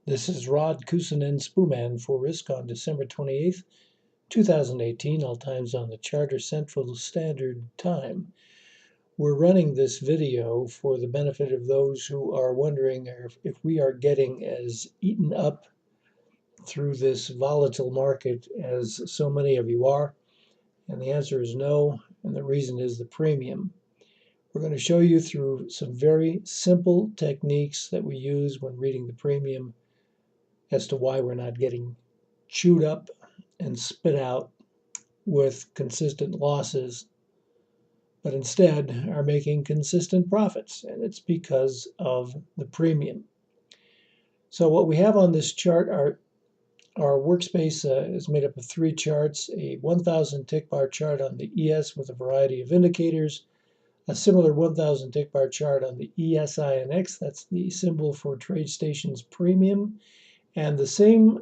This is Rod Kusanen Spooman for Risk on December 28th, 2018, all times on the Charter Central Standard Time. We're running this video for the benefit of those who are wondering if we are getting as eaten up through this volatile market as so many of you are. And the answer is no, and the reason is the premium. We're going to show you through some very simple techniques that we use when reading the premium as to why we're not getting chewed up and spit out with consistent losses, but instead are making consistent profits, and it's because of the premium. So what we have on this chart, our workspace is made up of 3 charts: a 1,000 tick bar chart on the ES with a variety of indicators, a similar 1,000 tick bar chart on the ESINX, that's the symbol for TradeStation's premium, and the same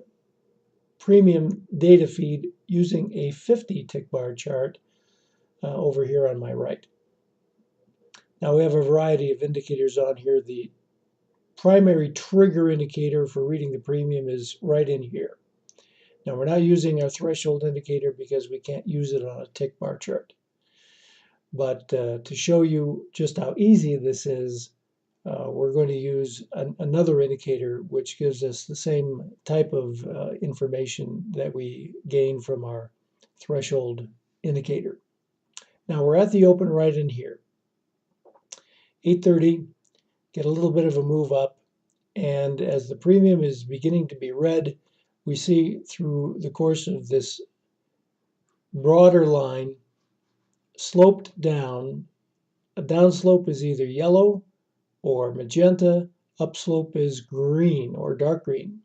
premium data feed using a 50 tick bar chart over here on my right. Now we have a variety of indicators on here. The primary trigger indicator for reading the premium is right in here. Now we're not using our threshold indicator because we can't use it on a tick bar chart. But to show you just how easy this is, we're going to use another indicator which gives us the same type of information that we gain from our threshold indicator. Now we're at the open right in here. 8:30, get a little bit of a move up, and as the premium is beginning to be read, we see through the course of this broader line sloped down. A downslope is either yellow or magenta, upslope is green or dark green.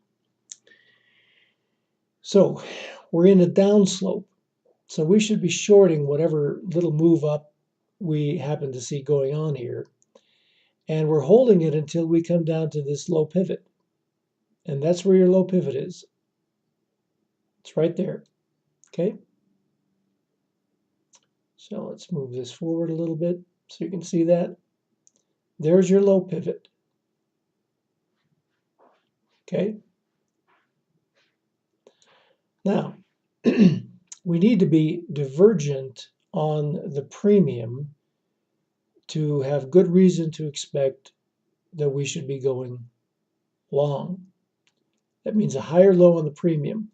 So we're in a downslope, so we should be shorting whatever little move up we happen to see going on here, and we're holding it until we come down to this low pivot, and that's where your low pivot is. It's right there. Okay, so let's move this forward a little bit so you can see that. There's your low pivot. Okay, now we need to be divergent on the premium to have good reason to expect that we should be going long. That means a higher low on the premium.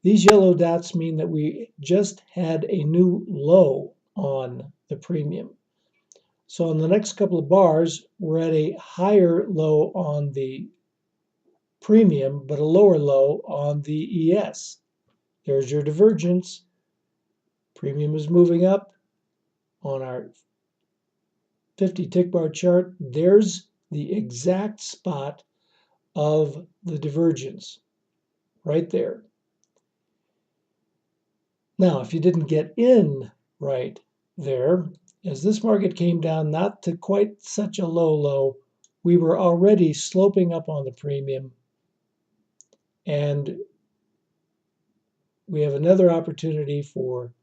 These yellow dots mean that we just had a new low on the premium. So in the next couple of bars, we're at a higher low on the premium, but a lower low on the ES. There's your divergence. Premium is moving up on our 50 tick bar chart. There's the exact spot of the divergence right there. Now, if you didn't get in right there, as this market came down not to quite such a low, we were already sloping up on the premium, and we have another opportunity for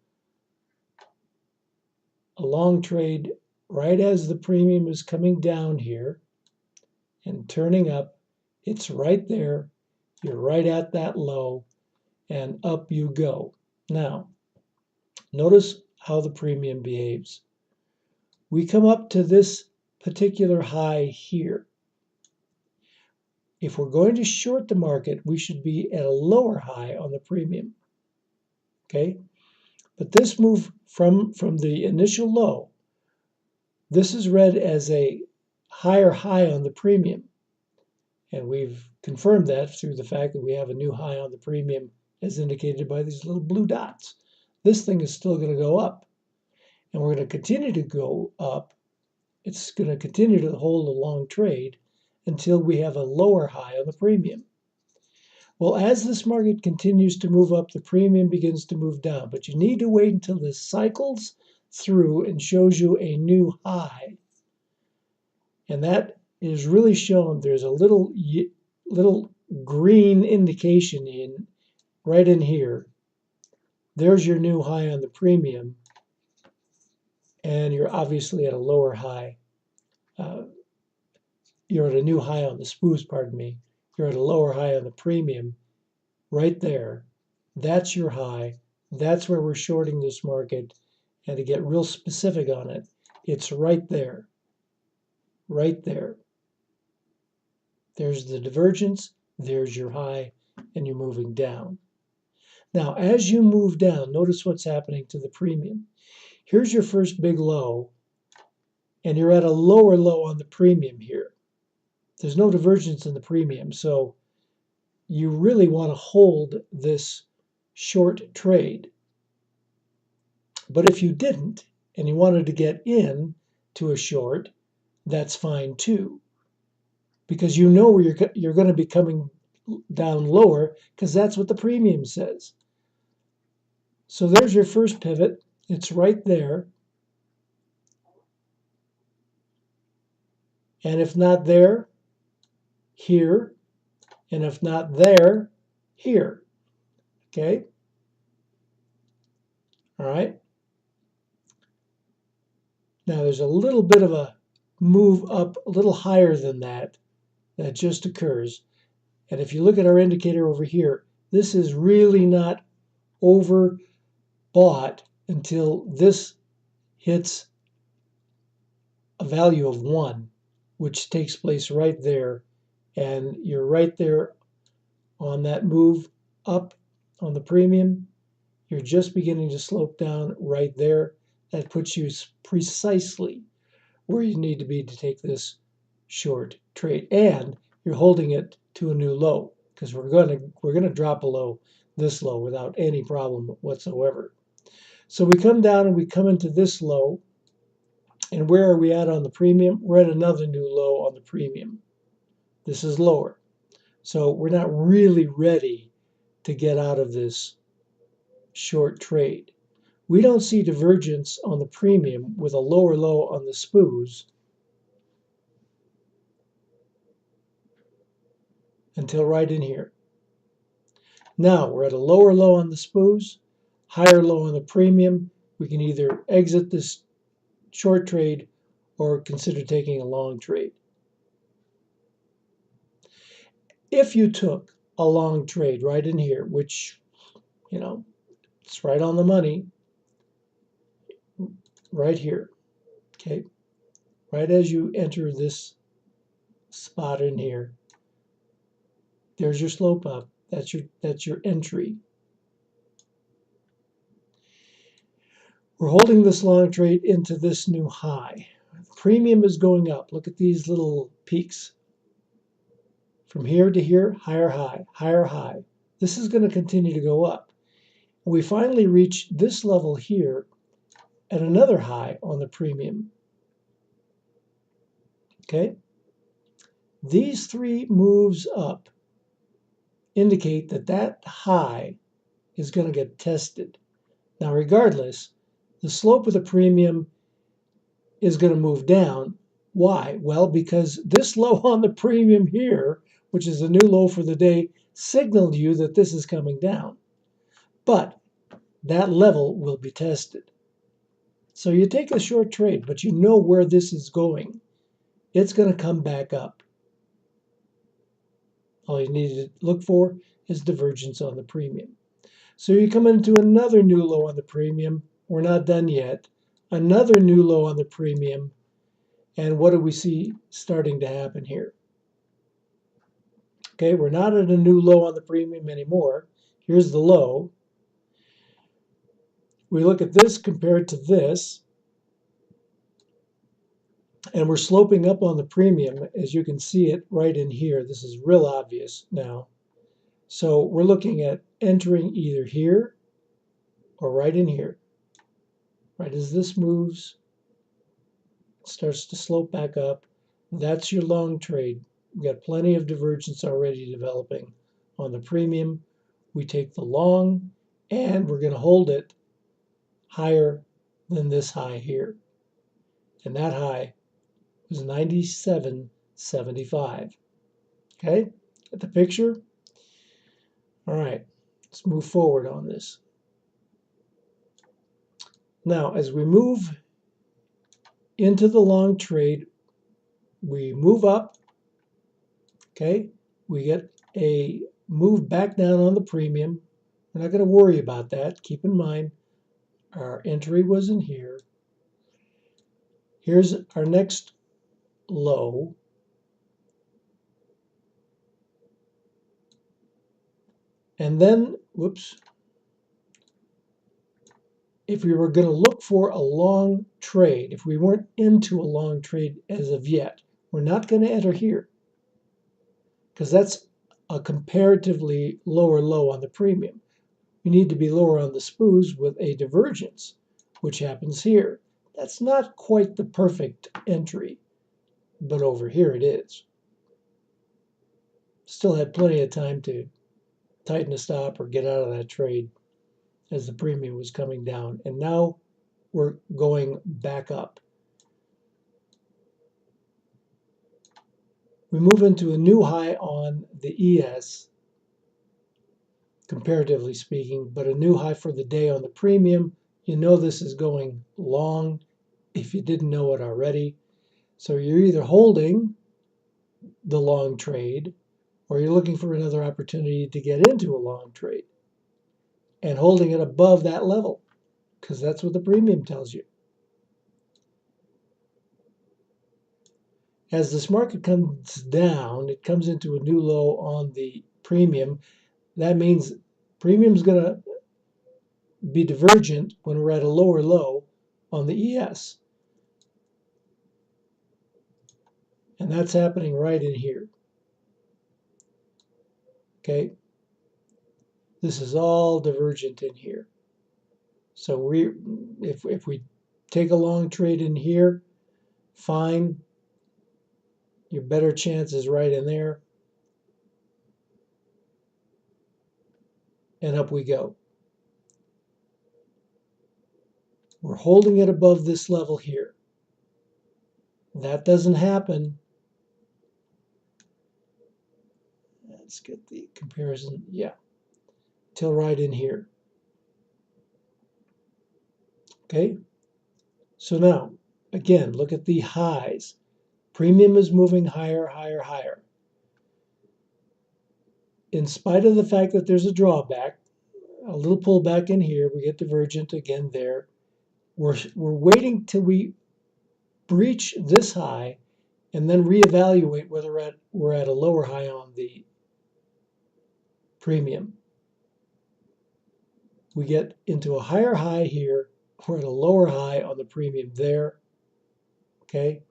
a long trade right as the premium is coming down here and turning up. It's right there. You're right at that low, and up you go. Now, notice how the premium behaves. We come up to this particular high here. If we're going to short the market, we should be at a lower high on the premium. Okay? But this move from the initial low, this is read as a higher high on the premium. And we've confirmed that through the fact that we have a new high on the premium as indicated by these little blue dots. This thing is still going to go up. And we're going to continue to go up. It's going to continue to hold a long trade until we have a lower high on the premium. Well, as this market continues to move up, the premium begins to move down. But you need to wait until this cycles through and shows you a new high. And that is really shown. There's a little green indication right in here. There's your new high on the premium. And you're obviously at a lower high. You're at a new high on the Spoos, pardon me. you're at a lower high on the premium, right there. That's your high. That's where we're shorting this market. And to get real specific on it, it's right there. Right there. There's the divergence, there's your high, and you're moving down. Now, as you move down, notice what's happening to the premium. Here's your first big low, and you're at a lower low on the premium here. There's no divergence in the premium, so you really want to hold this short trade. But if you didn't, and you wanted to get in to a short, that's fine too, because you know where you're going to be coming down lower, because that's what the premium says. So there's your first pivot. It's right there. And if not there, here. And if not there, here. Okay? All right? Now there's a little bit of a move up a little higher than that just occurs. And if you look at our indicator over here, this is really not overbought until this hits a value of 1, which takes place right there. And you're right there on that move up on the premium. You're just beginning to slope down right there. That puts you precisely where you need to be to take this short trade. And you're holding it to a new low, because we're going to drop below this low without any problem whatsoever. So we come down and we come into this low. And where are we at on the premium? We're at another new low on the premium. This is lower. So we're not really ready to get out of this short trade. We don't see divergence on the premium with a lower low on the Spoos until right in here. Now we're at a lower low on the Spoos, higher low on the premium. We can either exit this short trade or consider taking a long trade. If you took a long trade right in here, which, it's right on the money, right here, okay, right as you enter this spot in here, there's your slope up. That's your entry. We're holding this long trade into this new high. Premium is going up. Look at these little peaks. From here to here, higher high, higher high. This is going to continue to go up. We finally reach this level here at another high on the premium. Okay? These three moves up indicate that that high is going to get tested. Now, regardless, the slope of the premium is going to move down. Why? Well, because this low on the premium here, which is a new low for the day, signaled you that this is coming down. But that level will be tested. So you take a short trade, but you know where this is going. It's going to come back up. All you need to look for is divergence on the premium. So you come into another new low on the premium. We're not done yet. Another new low on the premium. And what do we see starting to happen here? Okay, we're not at a new low on the premium anymore. Here's the low. We look at this compared to this, and we're sloping up on the premium, as you can see it right in here. This is real obvious now. So we're looking at entering either here or right in here. Right as this moves, it starts to slope back up. That's your long trade. We've got plenty of divergence already developing on the premium. We take the long, and we're going to hold it higher than this high here. And that high was 97.75. Okay, get the picture? All right, let's move forward on this. Now, as we move into the long trade, we move up, okay? We get a move back down on the premium. We're not going to worry about that. Keep in mind, our entry was in here. Here's our next low. And then, whoops, if we were going to look for a long trade, if we weren't into a long trade as of yet, we're not going to enter here because that's a comparatively lower low on the premium. We need to be lower on the Spoos with a divergence, which happens here. That's not quite the perfect entry, but over here it is. Still had plenty of time to tighten a stop or get out of that trade as the premium was coming down. And now we're going back up. We move into a new high on the ES, comparatively speaking, but a new high for the day on the premium. You know this is going long if you didn't know it already. So you're either holding the long trade or you're looking for another opportunity to get into a long trade and holding it above that level because that's what the premium tells you. As this market comes down, it comes into a new low on the premium. That means premium's going to be divergent when we're at a lower low on the ES. And that's happening right in here. Okay? This is all divergent in here. So if we take a long trade in here, fine. Your better chance is right in there. And up we go. We're holding it above this level here. That doesn't happen. Let's get the comparison. Yeah. Till right in here. Okay. So now, again, look at the highs. Premium is moving higher, higher, higher. In spite of the fact that there's a drawback, a little pullback in here, we get divergent again there. We're waiting till we breach this high and then reevaluate whether we're at a lower high on the premium. We get into a higher high here. We're at a lower high on the premium there. Okay,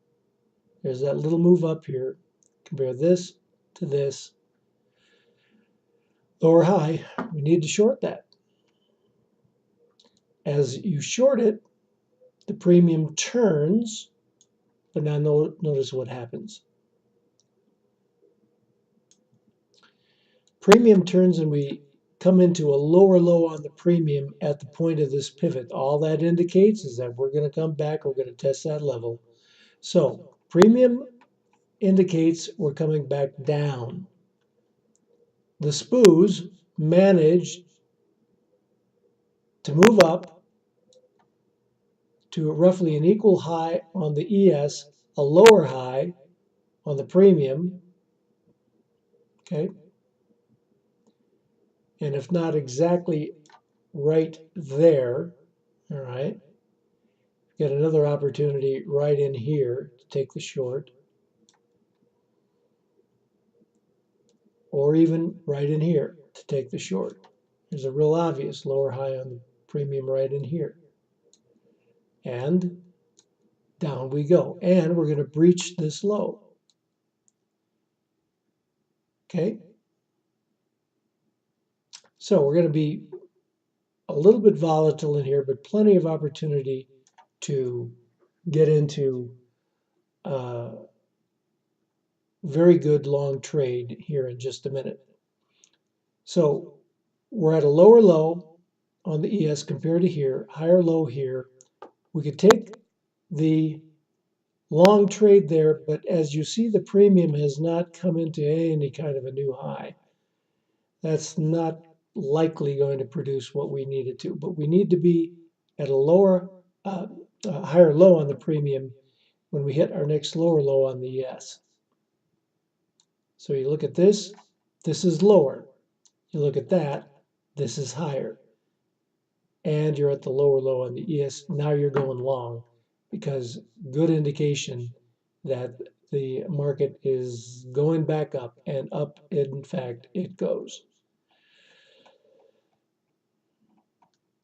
there's that little move up here. Compare this to this. Lower high, we need to short that. As you short it, the premium turns, but now notice what happens. Premium turns and we come into a lower low on the premium at the point of this pivot. All that indicates is that we're going to come back, we're going to test that level. So premium indicates we're coming back down. The Spoos managed to move up to roughly an equal high on the ES, a lower high on the premium. Okay. And if not exactly right there, all right, get another opportunity right in here to take the short, or even right in here to take the short. There's a real obvious lower high on the premium right in here. And down we go. And we're going to breach this low. Okay? So we're going to be a little bit volatile in here, but plenty of opportunity to get into very good long trade here in just a minute. So we're at a lower low on the ES compared to here, higher low here. We could take the long trade there, but as you see, the premium has not come into any kind of a new high. That's not likely going to produce what we need it to, but we need to be at a higher low on the premium when we hit our next lower low on the ES. So you look at this, This is lower. You look at that, this is higher. And you're at the lower low on the ES. Now you're going long because good indication that the market is going back up, and up, in fact, it goes.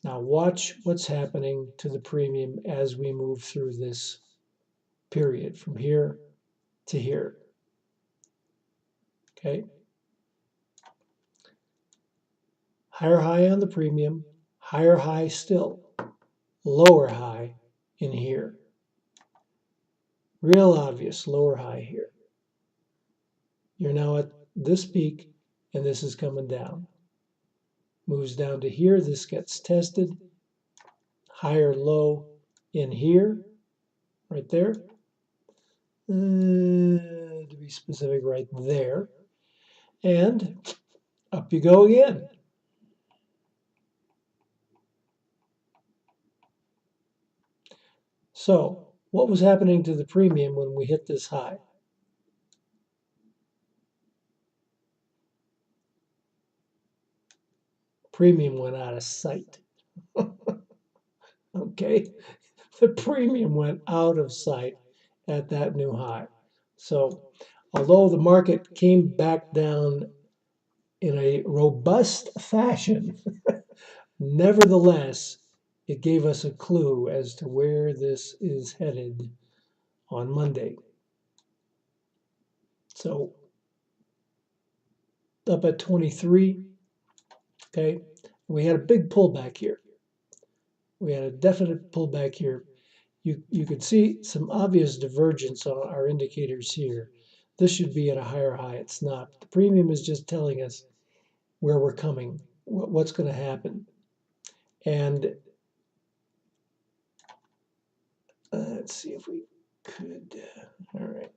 Now watch what's happening to the premium as we move through this period from here to here. Okay. Higher high on the premium, higher high still, lower high in here. Real obvious lower high here. You're now at this peak, and this is coming down. Moves down to here, this gets tested. Higher low in here, right there. To be specific, right there. And up you go again. So, what was happening to the premium when we hit this high? Premium went out of sight. Okay, the premium went out of sight at that new high. So, although the market came back down in a robust fashion, nevertheless, it gave us a clue as to where this is headed on Monday. So, up at 23, okay, we had a big pullback here. We had a definite pullback here. You could see some obvious divergence on our indicators here. This should be at a higher high. It's not. The premium is just telling us where we're coming, what's going to happen. And let's see if we could. All right.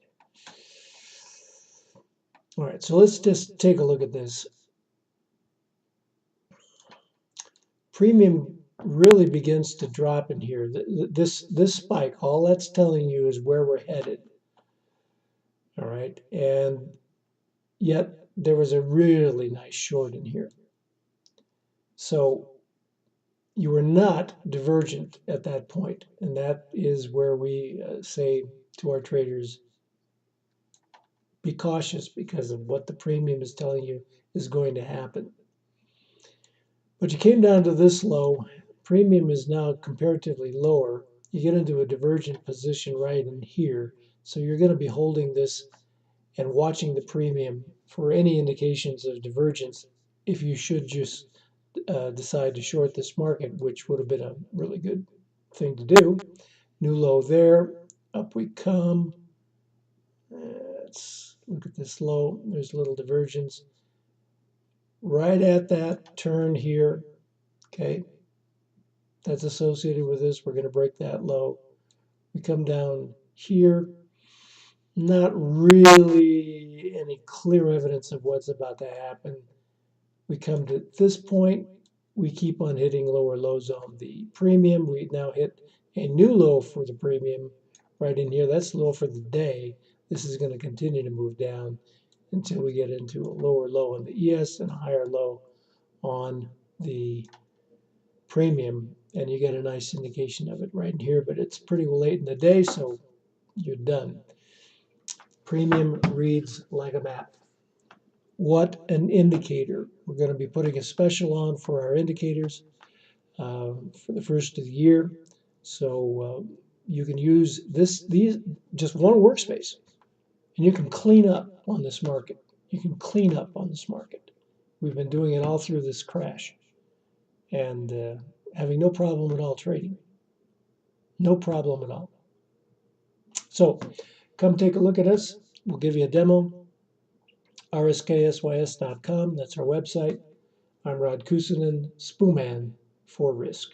All right, so let's just take a look at this. Premium really begins to drop in here. This spike, all that's telling you is where we're headed. All right, and yet there was a really nice short in here. So you were not divergent at that point, and that is where we say to our traders, be cautious because of what the premium is telling you is going to happen. But you came down to this low. Premium is now comparatively lower. You get into a divergent position right in here. So you're going to be holding this and watching the premium for any indications of divergence if you should just decide to short this market, which would have been a really good thing to do. New low there. Up we come. Let's look at this low. There's a little divergence. Right at that turn here. Okay. That's associated with this. We're going to break that low. We come down here. Not really any clear evidence of what's about to happen. We come to this point. We keep on hitting lower lows on the premium. We now hit a new low for the premium right in here. That's low for the day. This is going to continue to move down until we get into a lower low on the ES and a higher low on the premium, and you get a nice indication of it right in here, but it's pretty late in the day, so you're done. Premium reads like a map. What an indicator. We're going to be putting a special on for our indicators for the first of the year. So you can use these just one workspace, and you can clean up on this market. You can clean up on this market. We've been doing it all through this crash and having no problem at all trading. No problem at all. So come take a look at us. We'll give you a demo. RSKsys.com. That's our website. I'm Rod Kusanen, Spooman for Risk.